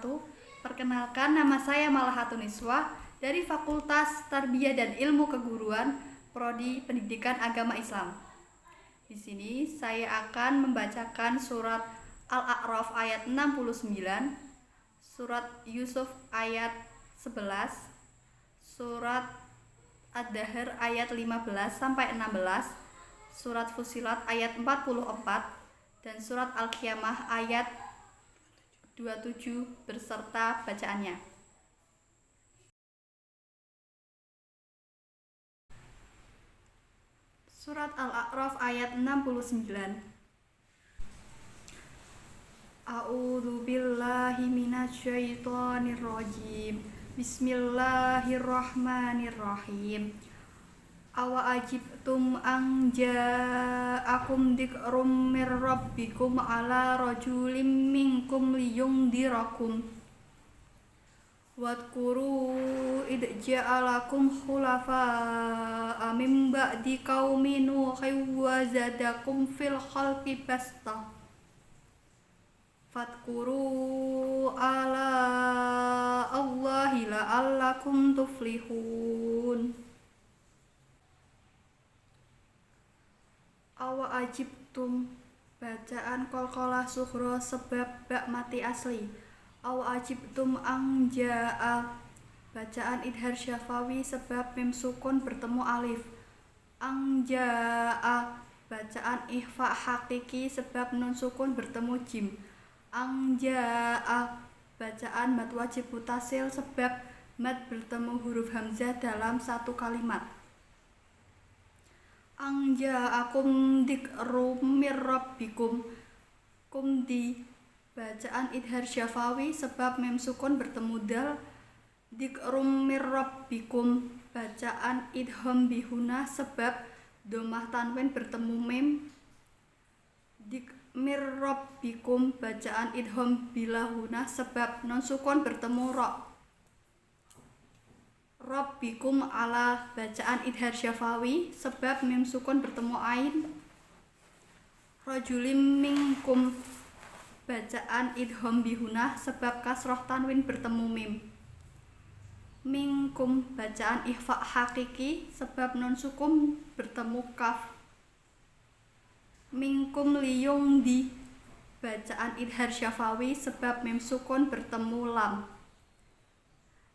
wabarakatuh. Perkenalkan, nama saya Malahatun Niswa dari Fakultas Tarbiyah dan Ilmu Keguruan, Prodi Pendidikan Agama Islam. Di sini saya akan membacakan surat Al-A'raf ayat 69, surat Yusuf ayat 11, surat Ad-Dahr ayat 15 sampai 16, surat Fussilat ayat 44 dan surat Al-Qiyamah ayat 27 berserta bacaannya. Surat Al-A'raf ayat 69. A'udzu billahi minasyaitonir rajim. Bismillahirrahmanirrahim. Awa ajibtum an ja'akum dzikrum mir rabbikum ala rajulin minkum liyundirakum wadhkuru id ja'alakum khulafa'a min ba'di qaumi nuhin wa zadakum fil khalqi basta fadhkuru ala Allahi la'allakum tuflihun. Awa ajibtum, bacaan qalqalah sughra sebab bak mati asli. Awa ajibtum ang ja'a, bacaan idhar syafawi sebab mim sukun bertemu alif. Ang ja'a, bacaan ikhfa hakiki sebab nun sukun bertemu jim. Ang ja'a, bacaan mad wajib mutasil sebab mad bertemu huruf hamzah dalam satu kalimat. Ang ja'akum dzikrum mir rabbikum, kum di, bacaan idhar syafawi sebab mim sukun bertemu dal. Dzikrum mir rabbikum, bacaan idham bihuna sebab domah tanwin bertemu mim. Mir rabbikum, bacaan idham bilahuna sebab non sukun bertemu ra. Rabbikum ala, bacaan idhar syafawi sebab mim sukun bertemu ain. Rajulim minkum, bacaan idham bihunah sebab kasroh tanwin bertemu mim. Minkum, bacaan ikhfa hakiki sebab non sukun bertemu kaf. Minkum liyungdi, bacaan idhar syafawi sebab mim sukun bertemu lam.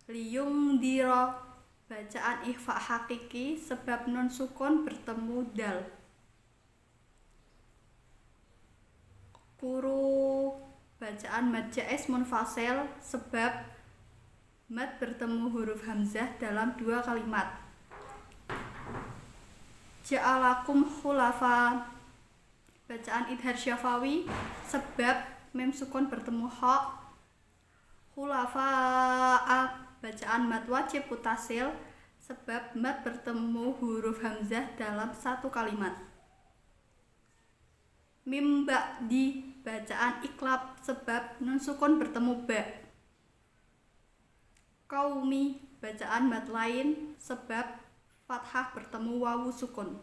Liyungdira, bacaan ikhfa hakiki sebab nun sukun bertemu dal. Kuru, bacaan mad jaiz munfasil sebab mad bertemu huruf hamzah dalam dua kalimat. Ja'alakum khulafa, bacaan idhar syafawi sebab mim sukun bertemu ha. Khulafa'a, bacaan mad wajib mutasil sebab mad bertemu huruf hamzah dalam satu kalimat. Mim ba'di, bacaan iklab sebab nun sukun bertemu ba. Qaumi, bacaan mad lain sebab fathah bertemu wawu sukun.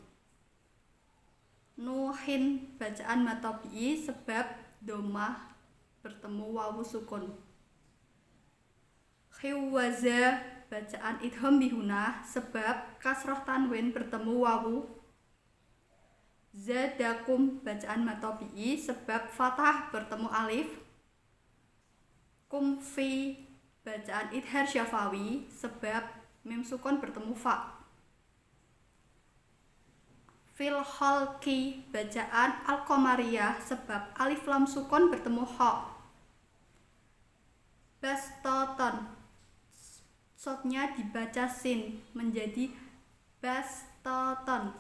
Nuhin, bacaan mad tabi'i sebab domah bertemu wawu sukun. Khiwaza, bacaan idham bihunah sebab kasroh tanwin bertemu wawu. Zadakum, bacaan mad tabi'i sebab fathah bertemu alif. Kumfi, bacaan idhar syafawi sebab mim sukun bertemu fa. Fil khalqi, bacaan al-qamariyah sebab alif lam sukun bertemu ha. Bastoton, shotnya dibaca sin menjadi bastoton.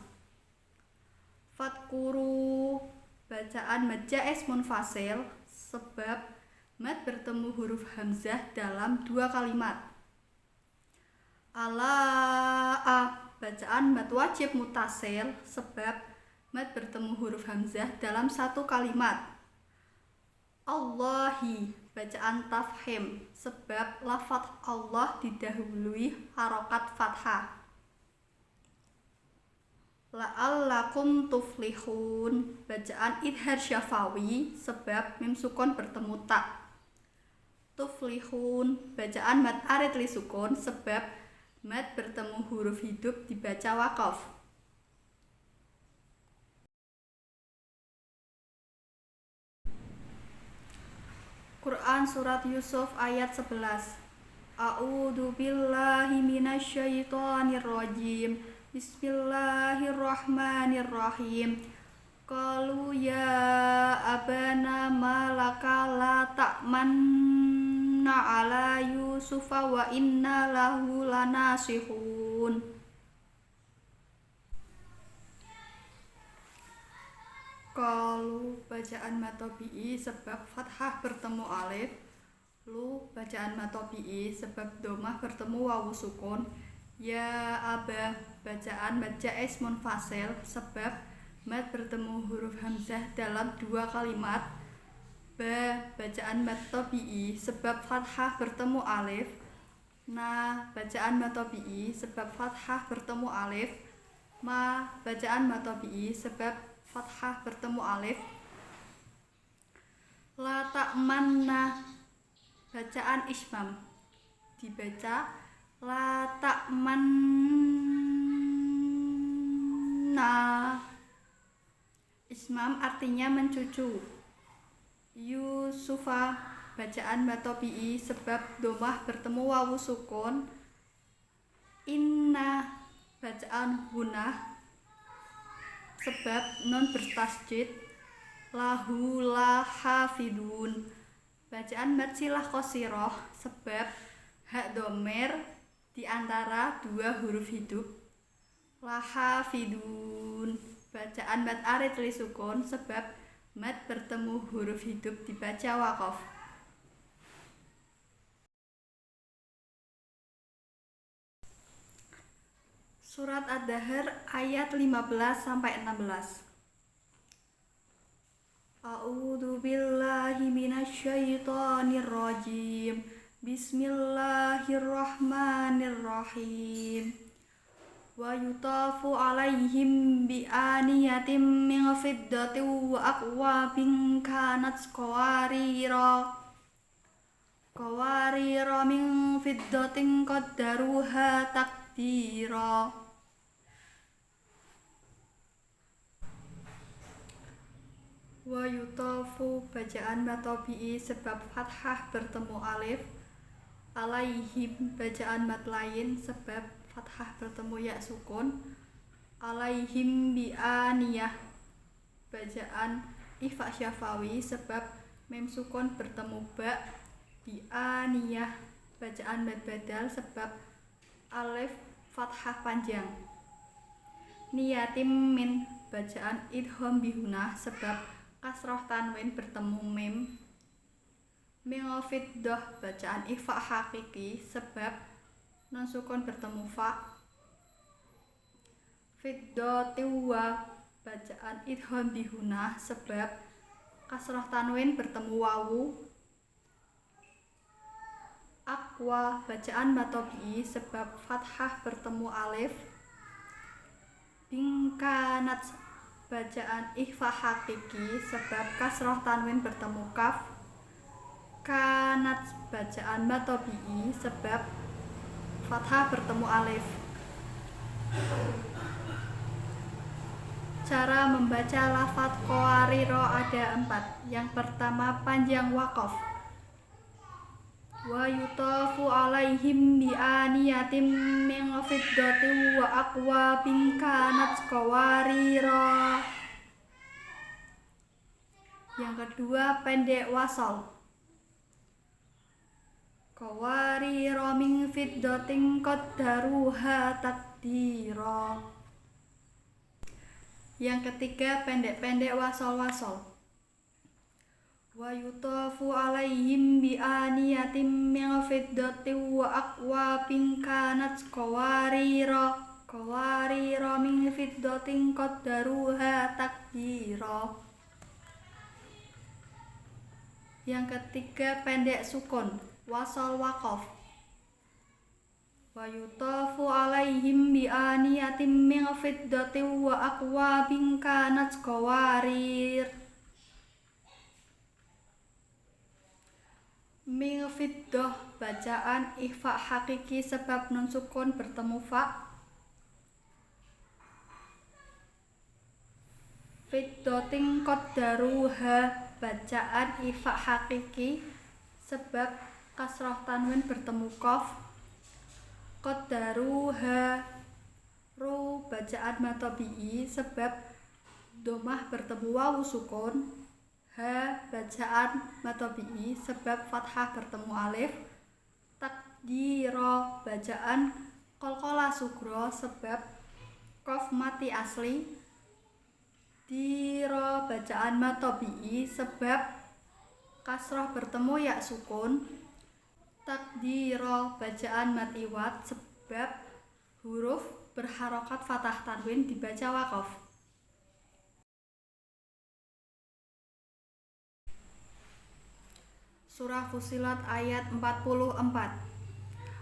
Fadkuru, bacaan mad jaiz munfasil sebab mad bertemu huruf hamzah dalam dua kalimat. Ala'a, bacaan mad wajib mutasil sebab mad bertemu huruf hamzah dalam satu kalimat. Allahi, bacaan tafhim sebab lafadz Allah didahului harokat fathah. La'allakum tuflihun, bacaan idhar syafawi sebab mim sukun bertemu ta. tuflihun. Bacaan mad arid li sukun sebab mad bertemu huruf hidup dibaca waqaf. Quran surat Yusuf ayat 11. A'udzu billahi minasyaitonir rajim. Bismillahirrahmanirrahim. Qalu ya abana malaka la ta'manna ala Yusufa wa inna lahu lanasihun. Qalu bacaan matobi'i sebab fathah bertemu alif. Lu bacaan matobi'i sebab domah bertemu wawu sukun. Ya abah bacaan mad jaiz munfasil sebab mad bertemu huruf hamzah dalam dua kalimat. Ba bacaan mad tabi'i sebab fathah bertemu alif. Na bacaan mad tabi'i sebab fathah bertemu alif. Ma bacaan mad tabi'i sebab fathah bertemu alif. La ta'manna bacaan ismam dibaca la ta'manna. Ismam artinya mencucu. Yusufa bacaan matobi'i sebab domah bertemu wawu sukun. Inna bacaan hunah sebab nun bertasjid. Lahu la hafidun bacaan mad silah qasirah sebab hak domer di antara dua huruf hidup. La hafidun bacaan mad arid li sukun sebab mad bertemu huruf hidup dibaca waqaf. Surat Ad-Dahr ayat 15 sampai 16. A'udzu billahi minasyaitonir rajim. Bismillahirrahmanirrahim. Wa yutafu alaihim bi aniyatin min fiddatin wa aqwabin kanat qawarira min fiddatin qaddaruha taqdira. Wa yutafu bacaan matobi'i sebab fathah bertemu alif. Alaihim bacaan mat lain sebab fathah bertemu ya sukun. Alaihim bi aniyah bacaan ifa syafawi sebab mim sukun bertemu ba. Bi aniyah bacaan mad badal sebab alif fathah panjang. Niyatim min bacaan idgham bihunah sebab kasroh tanwin bertemu mim. Mingofiddoh bacaan ifa hakiki sebab non sukun bertemu fa. Fiddotiwa bacaan idgham bihunah sebab kasroh tanwin bertemu wawu. Aqwa bacaan matobi'i sebab fathah bertemu alif. Bingkanat bacaan ikhfa hakiki sebab kasroh tanwin bertemu kaf. Kanat bacaan matobi'i sebab fathah bertemu alif. Cara membaca lafadz qawariro ada 4. Yang pertama panjang waqaf. Wa yutafu alaihim bi aniyatin min fiddatin wa aqwabin kanat qawarira. Yang kedua pendek wasal. Qawarira min fiddatin qaddaruha taqdira. Yang ketiga pendek-pendek wasal-wasal. Wa yutafu alaihim bi aniyatin min fiddatin wa aqwabin kanat qawarira min fiddatin qaddaruha taqdira. Yang ketiga pendek sukun wasal waqaf. Wa yutafu alaihim bi aniyatin min fiddatin wa aqwabin kanat qawarir. Ming fiddah bacaan ikhfa hakiki sebab nun sukun bertemu fa. Fiddatin qaddaruha bacaan ikhfa hakiki sebab kasroh tanwin bertemu qaf. Qaddaruha ru bacaan mad tabi'i sebab domah bertemu wawu sukun. Ha bacaan mad tabi'i sebab fathah bertemu alif. Takdira bacaan qalqalah sughra sebab qaf mati asli. Dira bacaan mad tabi'i sebab kasroh bertemu ya sukun. Takdira bacaan mad iwad sebab huruf berharokat fathah tanwin dibaca waqaf. Surah Fussilat ayat 44.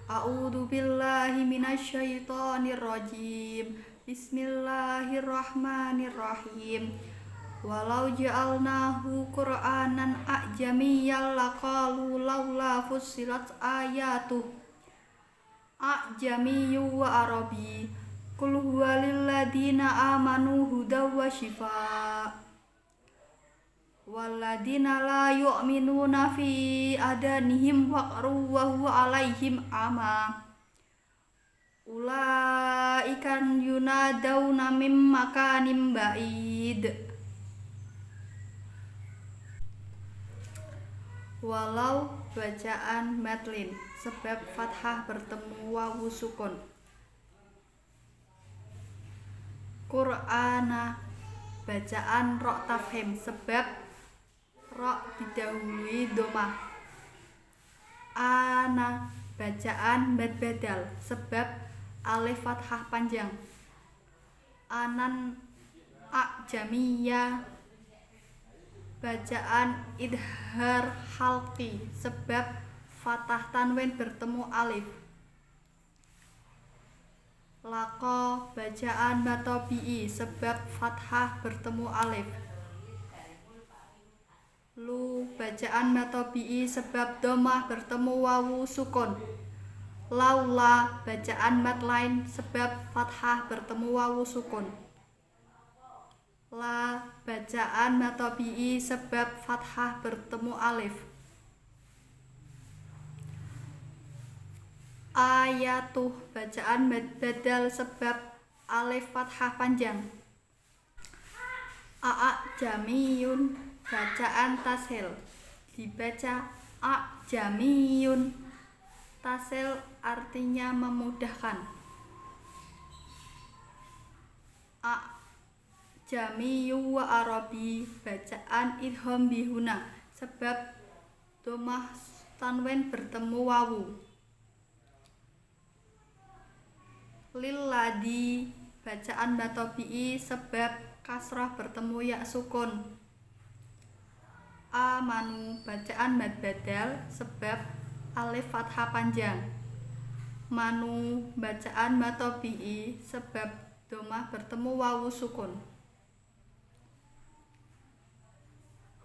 A'udzu billahi minasyaitonir rajim. Bismillahirrahmanirrahim. Walau ja'alnahu Qur'anan a'jamiyyan laqalu laula fussilat ayatuh a'jamiyyu wa arabi. Qul huwa lil ladzina amanu hudaw wa shifaa. Walladina la yu'minuna fi adanihim waqru wa huwa alaihim ama. Ulaikan yunadawna mim makanim ba'id. Walau bacaan madlin sebab fathah bertemu wawu sukun. Qur'ana bacaan ro tafhim sebab ro didahului domah. Ana bacaan mad badal sebab alif fathah panjang. Anan a'jamiyya bacaan idhar halqi sebab fathah tanwin bertemu alif. Laqa bacaan mad tabi'i sebab fathah bertemu alif. Lu bacaan mad tabi'i sebab domah bertemu wawu sukun. Laula bacaan mad lain sebab fathah bertemu wawu sukun. La bacaan mad tabi'i sebab fathah bertemu alif. Ayatuh bacaan mad badal sebab alif fathah panjang. A'jamiyun bacaan tashil dibaca a'jamiyun. Tashil artinya memudahkan. A'jamiyyu wa arabi bacaan idgham bihuna sebab domah tanwin bertemu wawu. Lilladi bacaan mad tabi'i sebab kasrah bertemu ya sukun. Amanu bacaan mad badal sebab alif fathah panjang. Manu bacaan mad tabi'i sebab domah bertemu wawu sukun.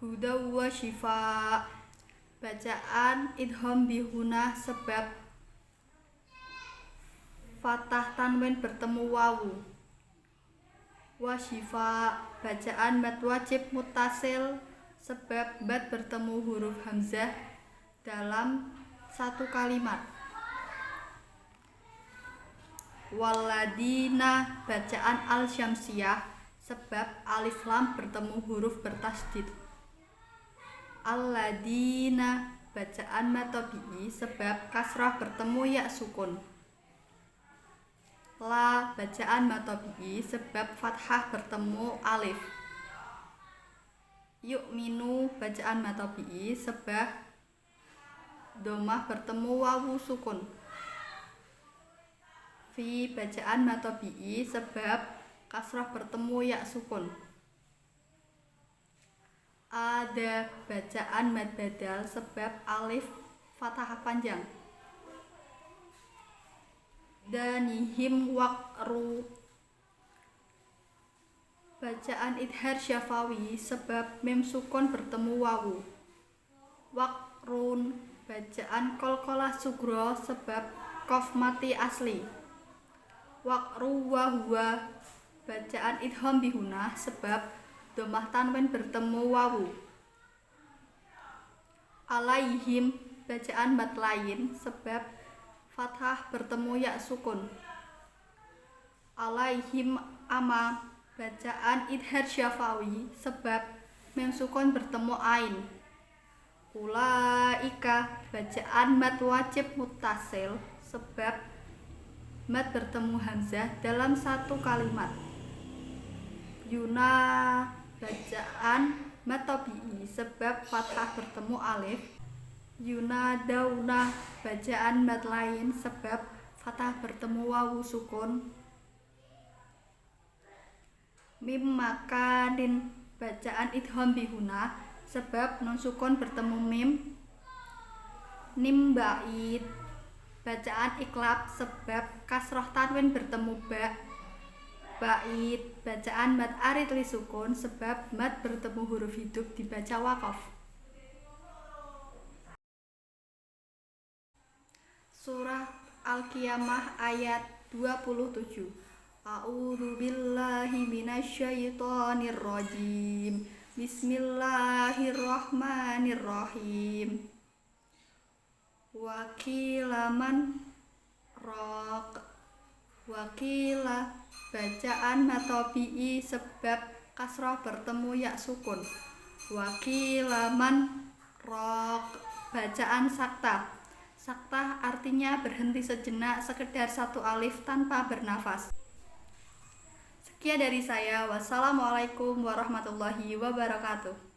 Huda wa shifa bacaan idgham bihuna sebab fathah tanwin bertemu wawu. Wa shifa bacaan mad wajib muttasil sebab bad bertemu huruf hamzah dalam satu kalimat. Walladina bacaan al-syamsiyah sebab alif lam bertemu huruf bertasdid. Alladina bacaan mad tabi'i sebab kasrah bertemu ya sukun. La bacaan mad tabi'i sebab fathah bertemu alif. Yu'minu bacaan mad tabi'i sebab domah bertemu wawu sukun. Fi bacaan mad tabi'i sebab kasrah bertemu ya sukun. Ada bacaan mad badal sebab alif fathah panjang. Danihim waqru bacaan idhar syafawi sebab mim sukun bertemu wawu. Waqrun bacaan qalqalah sugro sebab qaf mati asli. Waqru wa huwa bacaan idgham bihunah sebab dhammah tanwin bertemu wawu. Alaihim bacaan mat lain sebab fathah bertemu ya sukun. Alaihim ama bacaan idhar syafawi sebab mim sukun bertemu ain. Ulaika bacaan mat wajib muttasil sebab mat bertemu hamzah dalam satu kalimat. Yuna bacaan mat tabi'i sebab fathah bertemu alif. Yuna dauna bacaan mat lain sebab fathah bertemu wawu sukun. Mim makanin bacaan idgham bihunah sebab nun sukun bertemu mim. Nim ba'id bacaan iklab sebab kasroh tanwin bertemu ba. Ba'id bacaan mat arid li sukun sebab mat bertemu huruf hidup dibaca waqaf. Surah Al-Qiyamah ayat 27. A'udzu billahi minasyaitonir rajim. Bismillahirrahmanirrahim. Wakilaman raq. Wakila bacaan matobi'i sebab kasrah bertemu ya sukun. Wakilaman raq bacaan sakta. Sakta artinya berhenti sejenak, sekedar satu alif tanpa bernafas. Sekian dari saya. Wassalamualaikum warahmatullahi wabarakatuh.